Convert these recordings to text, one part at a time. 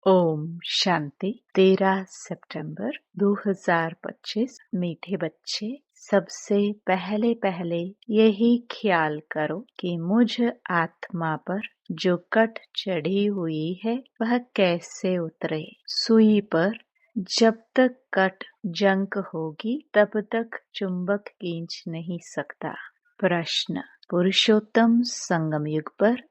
ओम शांति। 13 सितंबर 2025। मीठे बच्चे, सबसे पहले पहले यही ख्याल करो कि मुझ आत्मा पर जो कट चढ़ी हुई है वह कैसे उतरे। सुई पर जब तक कट जंग होगी तब तक चुंबक खींच नहीं सकता। प्रश्न, पुरुषोत्तम संगम युग पर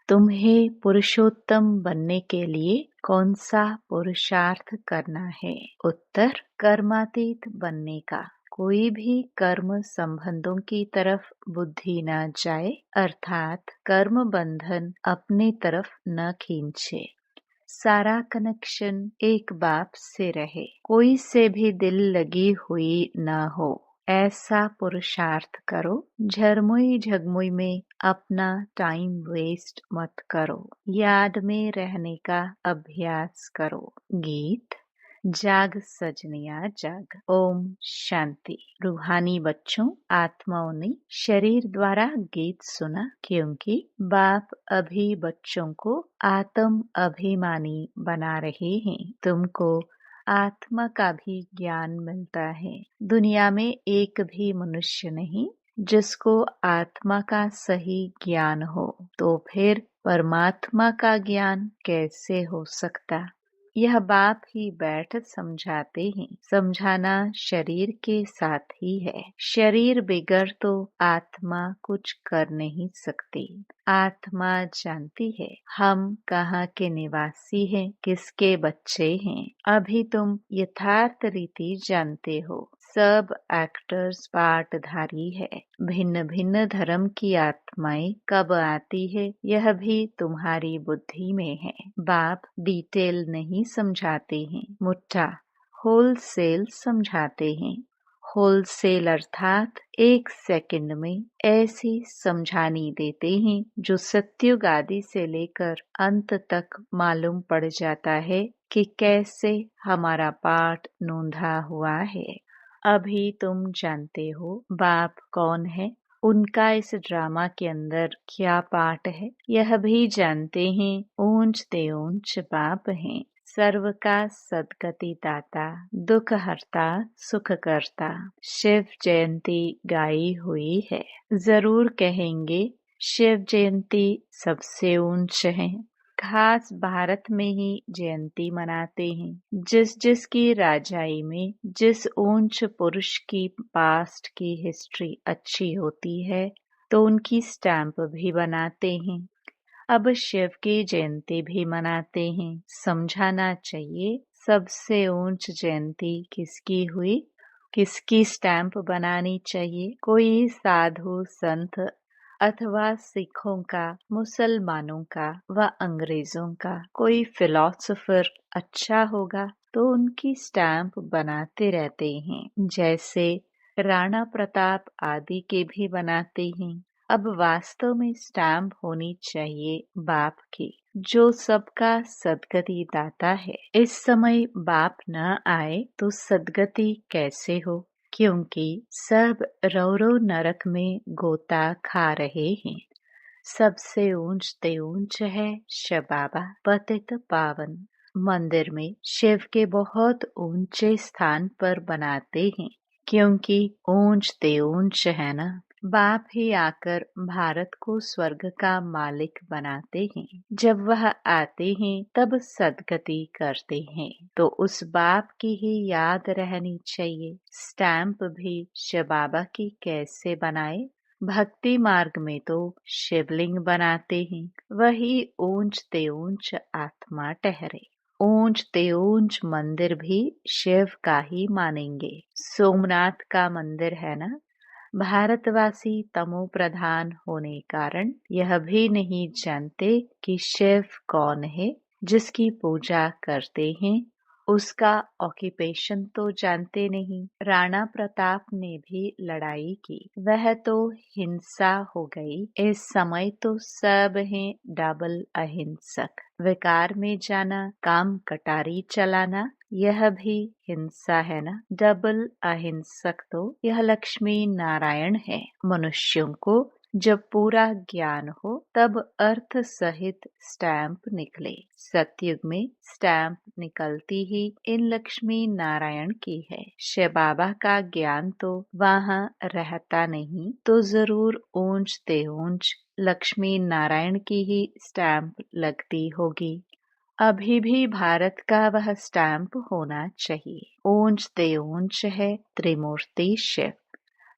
तुम्हें पुरुषोत्तम बनने के लिए कौन सा पुरुषार्थ करना है? उत्तर, कर्मातीत बनने का। कोई भी कर्म संबंधों की तरफ बुद्धि न जाए, अर्थात कर्म बंधन अपनी तरफ न खींचे। सारा कनेक्शन एक बाप से रहे, कोई से भी दिल लगी हुई न हो, ऐसा पुरुषार्थ करो। झरमुई झगमुई में अपना टाइम वेस्ट मत करो, याद में रहने का अभ्यास करो। गीत, जाग सजनिया जाग। ओम शांति। रूहानी बच्चों, आत्माओं ने शरीर द्वारा गीत सुना क्योंकि बाप अभी बच्चों को आत्म अभिमानी बना रहे हैं। तुमको आत्मा का भी ज्ञान मिलता है। दुनिया में एक भी मनुष्य नहीं जिसको आत्मा का सही ज्ञान हो, तो फिर परमात्मा का ज्ञान कैसे हो सकता? यह बाप ही बैठ समझाते हैं। समझाना शरीर के साथ ही है। शरीर बिगड़ तो आत्मा कुछ कर नहीं सकती। आत्मा जानती है हम कहाँ के निवासी हैं, किसके बच्चे हैं। अभी तुम यथार्थ रीति जानते हो। सब एक्टर्स पार्टधारी है। भिन्न भिन्न धर्म की आत्माएं कब आती है, यह भी तुम्हारी बुद्धि में है। बाप डिटेल नहीं समझाते हैं, मुट्ठा होलसेल समझाते हैं। होलसेल अर्थात 1 सेकंड में ऐसी समझानी देते हैं जो सत्युग आदि से लेकर अंत तक मालूम पड़ जाता है कि कैसे हमारा पाठ नोंधा हुआ है। अभी तुम जानते हो बाप कौन है, उनका इस ड्रामा के अंदर क्या पार्ट है, यह भी जानते हैं। ऊंच ते ऊंच बाप हैं। सर्व का सदगति दाता, दुख हरता, सुख करता। शिव जयंती गाई हुई है। जरूर कहेंगे शिव जयंती सबसे ऊंच है। खास भारत में ही जयंती मनाते हैं। जिस जिस की राजाई में जिस ऊंच पुरुष की पास्ट की हिस्ट्री अच्छी होती है तो उनकी स्टैंप भी बनाते हैं। अब शिव की जयंती भी मनाते हैं। समझाना चाहिए सबसे ऊंच जयंती किसकी हुई, किसकी स्टैंप बनानी चाहिए। कोई साधु संत अथवा सिखों का, मुसलमानों का व अंग्रेजों का कोई फिलोसोफर अच्छा होगा तो उनकी स्टैंप बनाते रहते हैं। जैसे राणा प्रताप आदि के भी बनाते हैं। अब वास्तव में स्टैंप होनी चाहिए बाप की, जो सबका सदगति दाता है। इस समय बाप न आए तो सदगति कैसे हो, क्योंकि सब रौरो नरक में गोता खा रहे हैं। सबसे ऊंच ते ऊंच है शबाबा पतित पावन। मंदिर में शिव के बहुत ऊंचे स्थान पर बनाते हैं, क्योंकि ऊंच ते ऊंच है ना। बाप ही आकर भारत को स्वर्ग का मालिक बनाते हैं। जब वह आते हैं तब सदगति करते हैं, तो उस बाप की ही याद रहनी चाहिए। स्टैंप भी शबाबा की कैसे बनाए? भक्ति मार्ग में तो शिवलिंग बनाते हैं, वही ऊंच ते ऊंच आत्मा ठहरे। ऊंच ते ऊंच मंदिर भी शिव का ही मानेंगे। सोमनाथ का मंदिर है ना। भारतवासी तमो प्रधान होने कारण यह भी नहीं जानते कि शिव कौन है। जिसकी पूजा करते हैं उसका ऑक्यूपेशन तो जानते नहीं। राणा प्रताप ने भी लड़ाई की, वह तो हिंसा हो गई। इस समय तो सब हैं डबल अहिंसक। विकार में जाना, काम कटारी चलाना, यह भी हिंसा है ना। डबल अहिंसक तो यह लक्ष्मी नारायण है। मनुष्यों को जब पूरा ज्ञान हो तब अर्थ सहित स्टैंप निकले। सतयुग में स्टैंप निकलती ही इन लक्ष्मी नारायण की है। शिव बाबा का ज्ञान तो वहाँ रहता नहीं, तो जरूर ऊंच ते ऊंच लक्ष्मी नारायण की ही स्टैंप लगती होगी। अभी भी भारत का वह स्टैंप होना चाहिए। ऊंच ते ऊंच है त्रिमूर्ति शिव,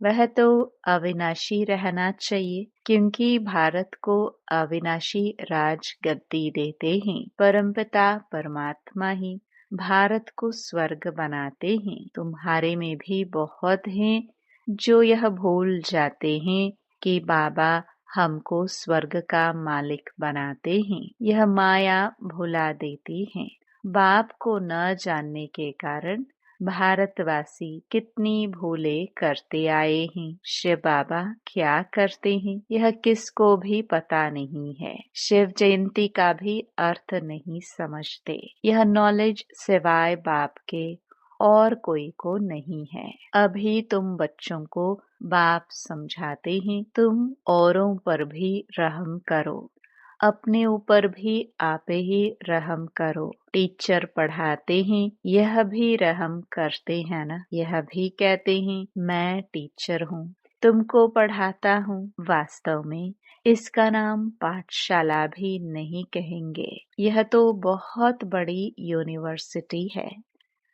वह तो अविनाशी रहना चाहिए, क्योंकि भारत को अविनाशी राज गद्दी देते हैं। परमपिता परमात्मा ही भारत को स्वर्ग बनाते हैं। तुम्हारे में भी बहुत हैं जो यह भूल जाते हैं कि बाबा हमको स्वर्ग का मालिक बनाते हैं। यह माया भुला देती है। बाप को न जानने के कारण भारतवासी कितनी भूलें करते आए हैं। शिव बाबा क्या करते हैं यह किसको भी पता नहीं है। शिव जयंती का भी अर्थ नहीं समझते। यह नॉलेज सिवाय बाप के और कोई को नहीं है। अभी तुम बच्चों को बाप समझाते हैं, तुम औरों पर भी रहम करो, अपने ऊपर भी आप ही रहम करो। टीचर पढ़ाते हैं, यह भी रहम करते हैं ना, यह भी कहते हैं मैं टीचर हूँ, तुमको पढ़ाता हूँ। वास्तव में इसका नाम पाठशाला भी नहीं कहेंगे, यह तो बहुत बड़ी यूनिवर्सिटी है।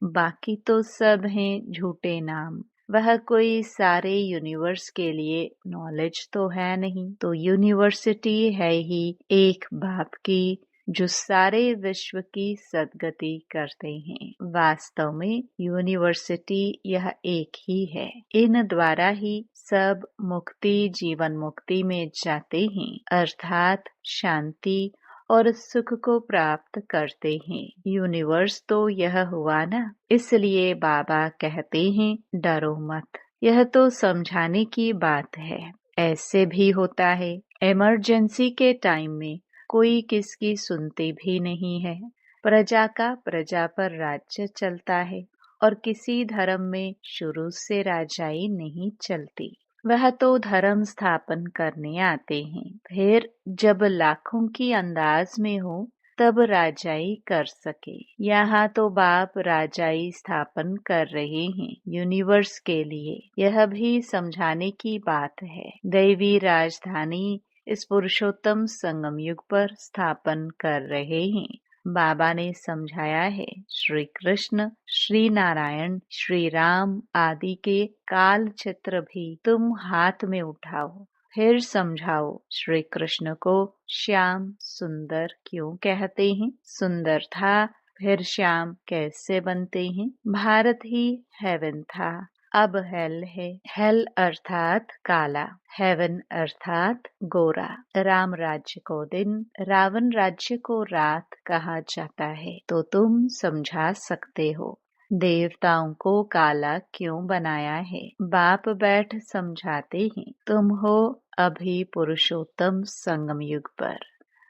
बाकी तो सब हैं झूठे नाम। वह कोई सारे यूनिवर्स के लिए नॉलेज तो है नहीं, तो यूनिवर्सिटी है ही एक बाप की, जो सारे विश्व की सदगति करते हैं। वास्तव में यूनिवर्सिटी यह एक ही है। इन द्वारा ही सब मुक्ति जीवन मुक्ति में जाते हैं, अर्थात शांति और सुख को प्राप्त करते हैं। यूनिवर्स तो यह हुआ ना, इसलिए बाबा कहते हैं डरो मत। यह तो समझाने की बात है। ऐसे भी होता है, इमरजेंसी के टाइम में कोई किसकी सुनते भी नहीं है। प्रजा का प्रजा पर राज्य चलता है और किसी धर्म में शुरू से राजाई नहीं चलती। वह तो धर्म स्थापन करने आते हैं, फिर जब लाखों की अंदाज में हो तब राजाई कर सके। यहाँ तो बाप राजाई स्थापन कर रहे हैं यूनिवर्स के लिए। यह भी समझाने की बात है। दैवी राजधानी इस पुरुषोत्तम संगम युग पर स्थापन कर रहे हैं। बाबा ने समझाया है, श्री कृष्ण, श्री नारायण, श्री राम आदि के काल चित्र भी तुम हाथ में उठाओ, फिर समझाओ श्री कृष्ण को श्याम सुंदर क्यों कहते हैं। सुंदर था, फिर श्याम कैसे बनते हैं। भारत ही हेवन था, अब हेल है। हेल अर्थात काला, हेवन अर्थात गोरा। राम राज्य को दिन, रावण राज्य को रात कहा जाता है, तो तुम समझा सकते हो देवताओं को काला क्यों बनाया है। बाप बैठ समझाते हैं, तुम हो अभी पुरुषोत्तम संगम युग पर,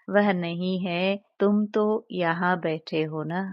वह नहीं है। तुम तो यहाँ बैठे हो ना,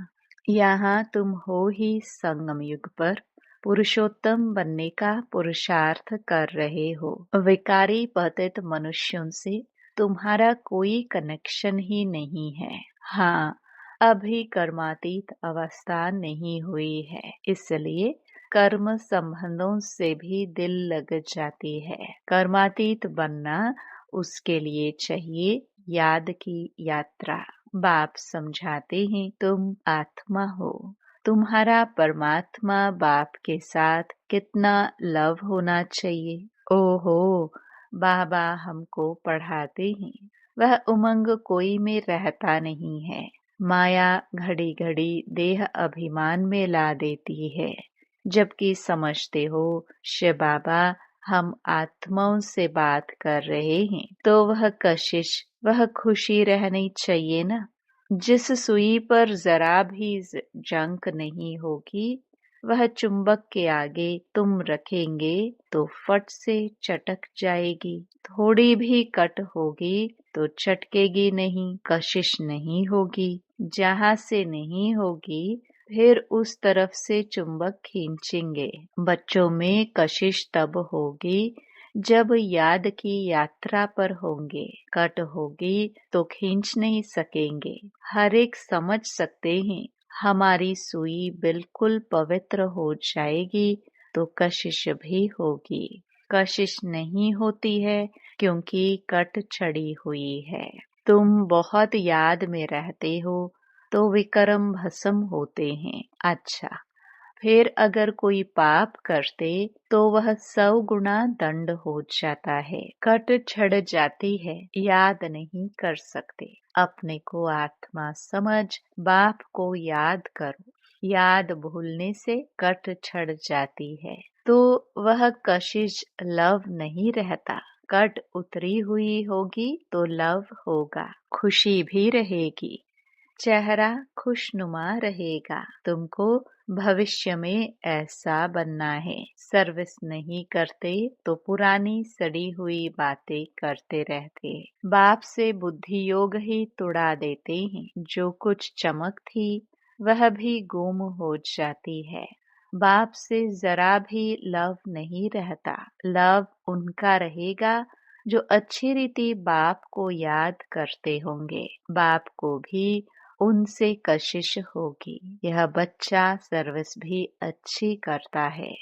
यहाँ तुम हो ही संगम युग पर पुरुषोत्तम बनने का पुरुषार्थ कर रहे हो। विकारी पतित मनुष्यों से तुम्हारा कोई कनेक्शन ही नहीं है। हाँ, अभी कर्मातीत अवस्था नहीं हुई है, इसलिए कर्म संबंधों से भी दिल लग जाती है। कर्मातीत बनना उसके लिए चाहिए याद की यात्रा। बाप समझाते हैं, तुम आत्मा हो, तुम्हारा परमात्मा बाप के साथ कितना लव होना चाहिए। ओहो, बाबा हमको पढ़ाते हैं, वह उमंग कोई में रहता नहीं है। माया घड़ी घड़ी देह अभिमान में ला देती है, जबकि समझते हो शिव बाबा हम आत्माओं से बात कर रहे हैं, तो वह कशिश, वह खुशी रहनी चाहिए ना। जिस सुई पर जरा भी जंक नहीं होगी, वह चुंबक के आगे तुम रखेंगे तो फट से चटक जाएगी। थोड़ी भी कट होगी तो चटकेगी नहीं, कशिश नहीं होगी। जहाँ से नहीं होगी फिर उस तरफ से चुंबक खींचेंगे। बच्चों में कशिश तब होगी जब याद की यात्रा पर होंगे, कट होगी तो खींच नहीं सकेंगे। हर एक समझ सकते हैं हमारी सुई बिल्कुल पवित्र हो जाएगी तो कशिश भी होगी। कशिश नहीं होती है क्योंकि कट छड़ी हुई है। तुम बहुत याद में रहते हो तो विक्रम भस्म होते हैं। अच्छा, फिर अगर कोई पाप करते तो वह 100 गुना दंड हो जाता है। कट छड़ जाती है, याद नहीं कर सकते। अपने को आत्मा समझ बाप को याद करो। याद भूलने से कट छड़ जाती है तो वह कशिश लव नहीं रहता। कट उतरी हुई होगी तो लव होगा, खुशी भी रहेगी, चेहरा खुशनुमा रहेगा। तुमको भविष्य में ऐसा बनना है। सर्विस नहीं करते तो पुरानी सड़ी हुई बातें करते रहते। बाप से बुद्धि योग ही तुड़ा देते हैं। जो कुछ चमक थी वह भी गुम हो जाती है। बाप से जरा भी लव नहीं रहता। लव उनका रहेगा जो अच्छी रीति बाप को याद करते होंगे। बाप को भी उनसे कशिश होगी। यह बच्चा सर्विस भी अच्छी करता है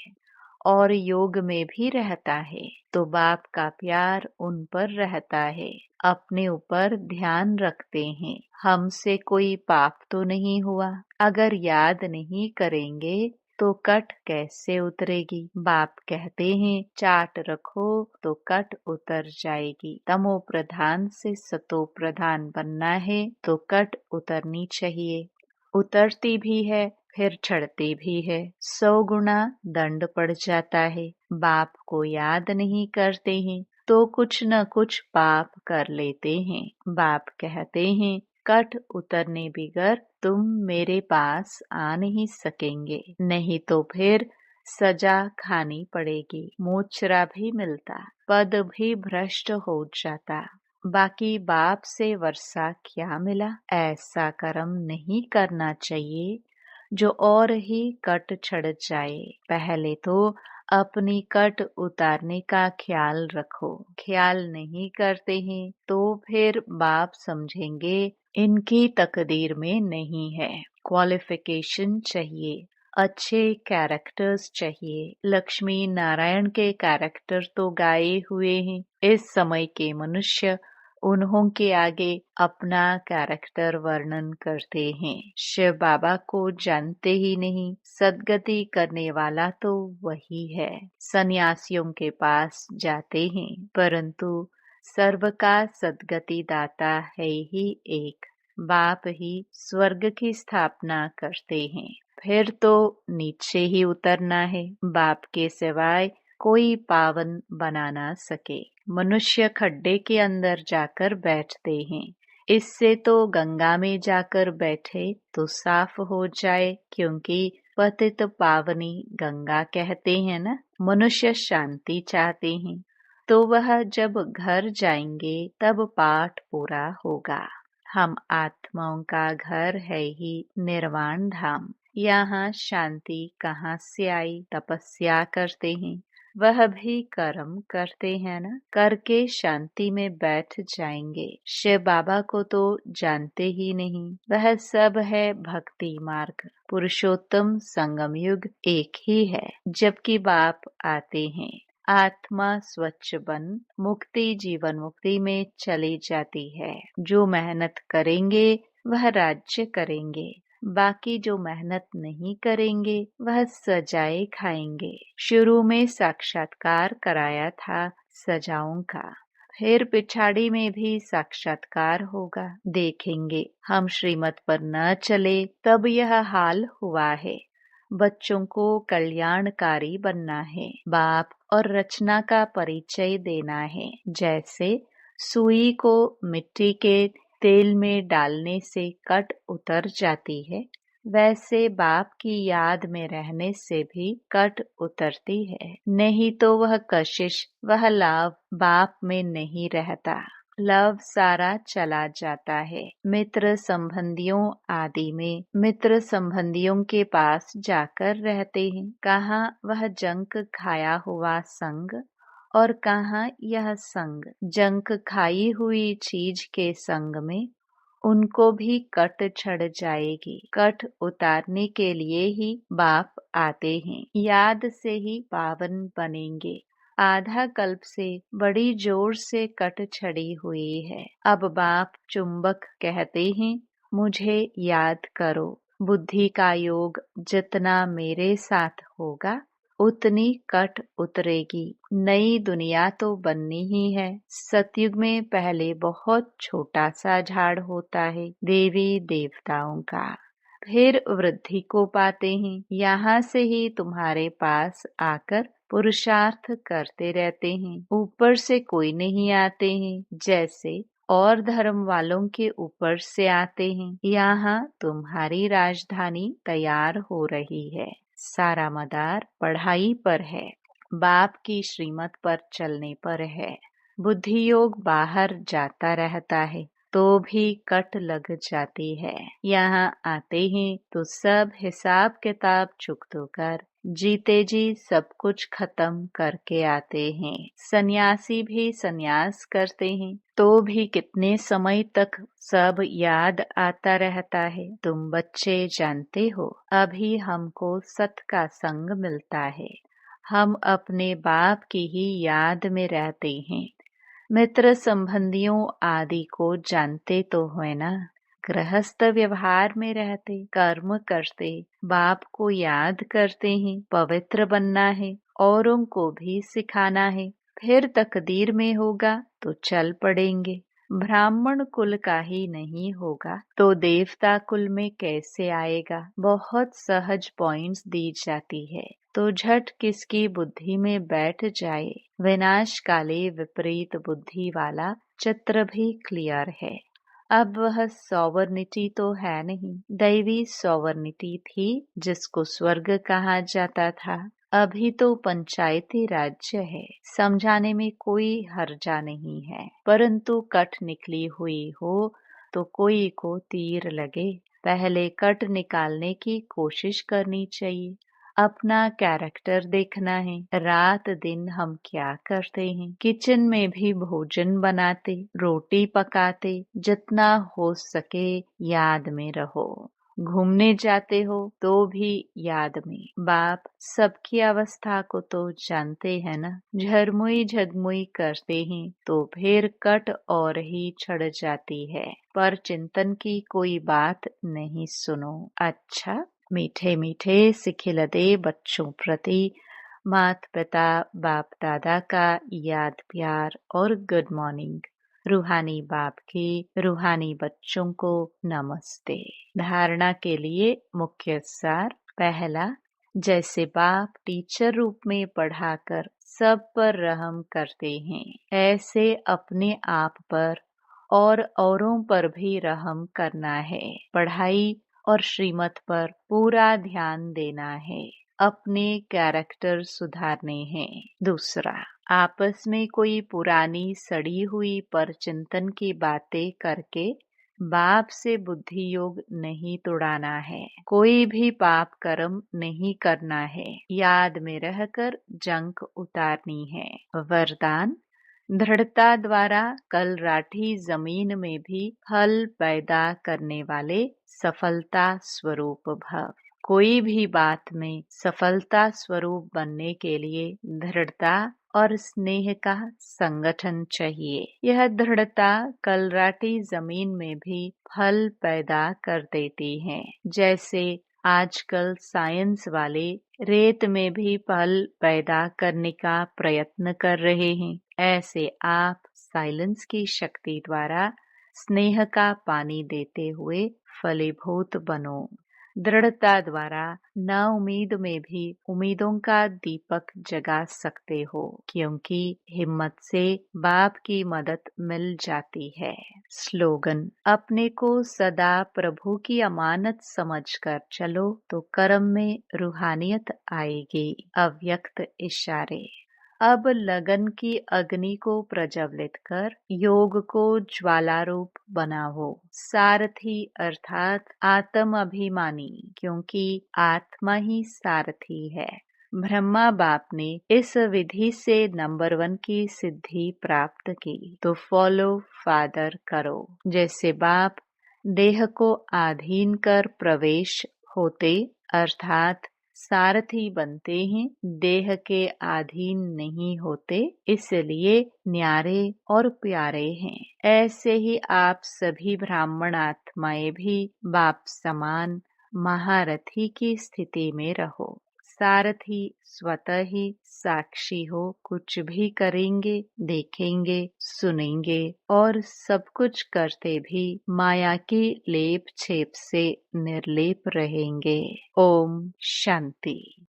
और योग में भी रहता है तो बाप का प्यार उन पर रहता है। अपने ऊपर ध्यान रखते हैं, हमसे कोई पाप तो नहीं हुआ। अगर याद नहीं करेंगे तो कट कैसे उतरेगी। बाप कहते हैं चाट रखो तो कट उतर जाएगी। तमो प्रधान से सतो प्रधान बनना है तो कट उतरनी चाहिए। उतरती भी है फिर चढ़ती भी है। 100 गुना दंड पड़ जाता है। बाप को याद नहीं करते हैं तो कुछ न कुछ पाप कर लेते हैं। बाप कहते हैं कट उतरने बिगर तुम मेरे पास आ नहीं सकेंगे, नहीं तो फिर सजा खानी पड़ेगी। मोचरा भी मिलता, पद भी भ्रष्ट हो जाता। बाकी बाप से वर्षा क्या मिला। ऐसा कर्म नहीं करना चाहिए जो और ही कट छड़ जाए। पहले तो अपनी कट उतारने का ख्याल रखो। ख्याल नहीं करते हैं तो फिर बाप समझेंगे इनकी तकदीर में नहीं है। क्वालिफिकेशन चाहिए, अच्छे कैरेक्टर्स चाहिए। लक्ष्मी नारायण के कैरेक्टर तो गाए हुए हैं। इस समय के मनुष्य उन्हों के आगे अपना कैरेक्टर वर्णन करते हैं। शिव बाबा को जानते ही नहीं। सदगति करने वाला तो वही है। सन्यासियों के पास जाते हैं परंतु सर्व का सदगति दाता है ही एक। बाप ही स्वर्ग की स्थापना करते हैं। फिर तो नीचे ही उतरना है। बाप के सिवाय कोई पावन बना ना सके। मनुष्य खड्डे के अंदर जाकर बैठते हैं। इससे तो गंगा में जाकर बैठे तो साफ हो जाए, क्योंकि पतित पावनी गंगा कहते हैं ना। मनुष्य शांति चाहते हैं तो वह जब घर जाएंगे तब पाठ पूरा होगा। हम आत्माओं का घर है ही निर्वाण धाम। यहाँ शांति कहाँ से आई। तपस्या करते हैं, वह भी कर्म करते हैं ना। करके शांति में बैठ जाएंगे। शिव बाबा को तो जानते ही नहीं। वह सब है भक्ति मार्ग। पुरुषोत्तम संगम युग एक ही है। जबकि बाप आते हैं, आत्मा स्वच्छ बन मुक्ति जीवन मुक्ति में चली जाती है। जो मेहनत करेंगे वह राज्य करेंगे। बाकी जो मेहनत नहीं करेंगे वह सजाए खाएंगे। शुरू में साक्षात्कार कराया था सजाओं का, फिर पिछाड़ी में भी साक्षात्कार होगा। देखेंगे हम श्रीमत पर न चले तब यह हाल हुआ है। बच्चों को कल्याणकारी बनना है। बाप और रचना का परिचय देना है। जैसे सुई को मिट्टी के तेल में डालने से कट उतर जाती है, वैसे बाप की याद में रहने से भी कट उतरती है। नहीं तो वह कशिश, वह लाभ बाप में नहीं रहता। लव सारा चला जाता है। मित्र संबंधियों आदि में मित्र संबंधियों के पास जाकर रहते हैं। कहाँ वह जंक खाया हुआ संग और कहाँ यह संग जंक खाई हुई चीज के संग में, उनको भी कट चढ़ जाएगी। कट उतारने के लिए ही बाप आते हैं, याद से ही पावन बनेंगे। आधा कल्प से बड़ी जोर से कट छड़ी हुई है। अब बाप चुंबक कहते हैं, मुझे याद करो। बुद्धि का योग जितना मेरे साथ होगा, उतनी कट उतरेगी। नई दुनिया तो बननी ही है। सतयुग में पहले बहुत छोटा सा झाड़ होता है देवी देवताओं का, फिर वृद्धि को पाते हैं। यहाँ से ही तुम्हारे पास आकर पुरुषार्थ करते रहते हैं। ऊपर से कोई नहीं आते हैं, जैसे और धर्म वालों के ऊपर से आते हैं। यहाँ तुम्हारी राजधानी तैयार हो रही है। सारा मदार पढ़ाई पर है, बाप की श्रीमत पर चलने पर है। बुद्धि योग बाहर जाता रहता है तो भी कट लग जाती है। यहाँ आते हैं तो सब हिसाब किताब चुकतो कर जीते जी सब कुछ खत्म करके आते हैं। सन्यासी भी सन्यास करते हैं तो भी कितने समय तक सब याद आता रहता है। तुम बच्चे जानते हो, अभी हमको सत का संग मिलता है। हम अपने बाप की ही याद में रहते हैं। मित्र संबंधियों आदि को जानते तो है ना। गृहस्थ व्यवहार में रहते, कर्म करते, बाप को याद करते हैं। पवित्र बनना है, औरों को भी सिखाना है। फिर तकदीर में होगा तो चल पड़ेंगे। ब्राह्मण कुल का ही नहीं होगा तो देवता कुल में कैसे आएगा। बहुत सहज पॉइंट्स दी जाती है तो झट किसकी बुद्धि में बैठ जाए। विनाश काले विपरीत बुद्धि वाला चित्र भी क्लियर है। अब वह सॉवर्निटी तो है नहीं, दैवी सॉवर्निटी थी जिसको स्वर्ग कहा जाता था। अभी तो पंचायती राज्य है, समझाने में कोई हर्जा नहीं है। परंतु कट निकली हुई हो तो कोई को तीर लगे, पहले कट निकालने की कोशिश करनी चाहिए। अपना कैरेक्टर देखना है। रात दिन हम क्या करते हैं। किचन में भी भोजन बनाते, रोटी पकाते, जितना हो सके याद में रहो। घूमने जाते हो तो भी याद में। बाप सबकी अवस्था को तो जानते हैं ना। झरमुई झगमुई करते हैं तो फिर कट और ही छड़ जाती है। पर चिंतन की कोई बात नहीं सुनो। अच्छा, मीठे मीठे सिखिलते बच्चों प्रति माता पिता बाप दादा का याद प्यार और गुड मॉर्निंग। रूहानी बाप की रूहानी बच्चों को नमस्ते। धारणा के लिए मुख्य सार। पहला, जैसे बाप टीचर रूप में पढ़ाकर सब पर रहम करते हैं, ऐसे अपने आप पर और औरों पर भी रहम करना है। पढ़ाई और श्रीमत पर पूरा ध्यान देना है। अपने कैरेक्टर सुधारने हैं। दूसरा, आपस में कोई पुरानी सड़ी हुई पर चिंतन की बातें करके बाप से बुद्धि योग नहीं तोड़ाना है। कोई भी पाप कर्म नहीं करना है। याद में रहकर जंक उतारनी है। वरदान, दृढ़ता द्वारा कल राठी जमीन में भी फल पैदा करने वाले सफलता स्वरूप भव। कोई भी बात में सफलता स्वरूप बनने के लिए दृढ़ता और स्नेह का संगठन चाहिए। यह दृढ़ता कलराटी जमीन में भी फल पैदा कर देती है। जैसे आजकल साइंस वाले रेत में भी फल पैदा करने का प्रयत्न कर रहे हैं, ऐसे आप साइलेंस की शक्ति द्वारा स्नेह का पानी देते हुए फलीभूत बनो। दृढ़ता द्वारा न उम्मीद में भी उम्मीदों का दीपक जगा सकते हो, क्योंकि हिम्मत से बाप की मदद मिल जाती है। स्लोगन, अपने को सदा प्रभु की अमानत समझकर चलो तो कर्म में रूहानियत आएगी। अव्यक्त इशारे। अब लगन की अग्नि को प्रज्वलित कर योग को ज्वाला रूप बनाओ। सारथी अर्थात आत्म अभिमानी, क्योंकि आत्मा ही सारथी है। ब्रह्मा बाप ने इस विधि से नंबर 1 की सिद्धि प्राप्त की, तो फॉलो फादर करो। जैसे बाप देह को अधीन कर प्रवेश होते अर्थात सारथी बनते हैं, देह के अधीन नहीं होते, इसलिए न्यारे और प्यारे हैं। ऐसे ही आप सभी ब्राह्मण आत्माएं भी बाप समान महारथी की स्थिति में रहो। सारथी स्वतः ही साक्षी हो, कुछ भी करेंगे, देखेंगे, सुनेंगे और सब कुछ करते भी माया की लेप छेप से निर्लेप रहेंगे। ओम शांति।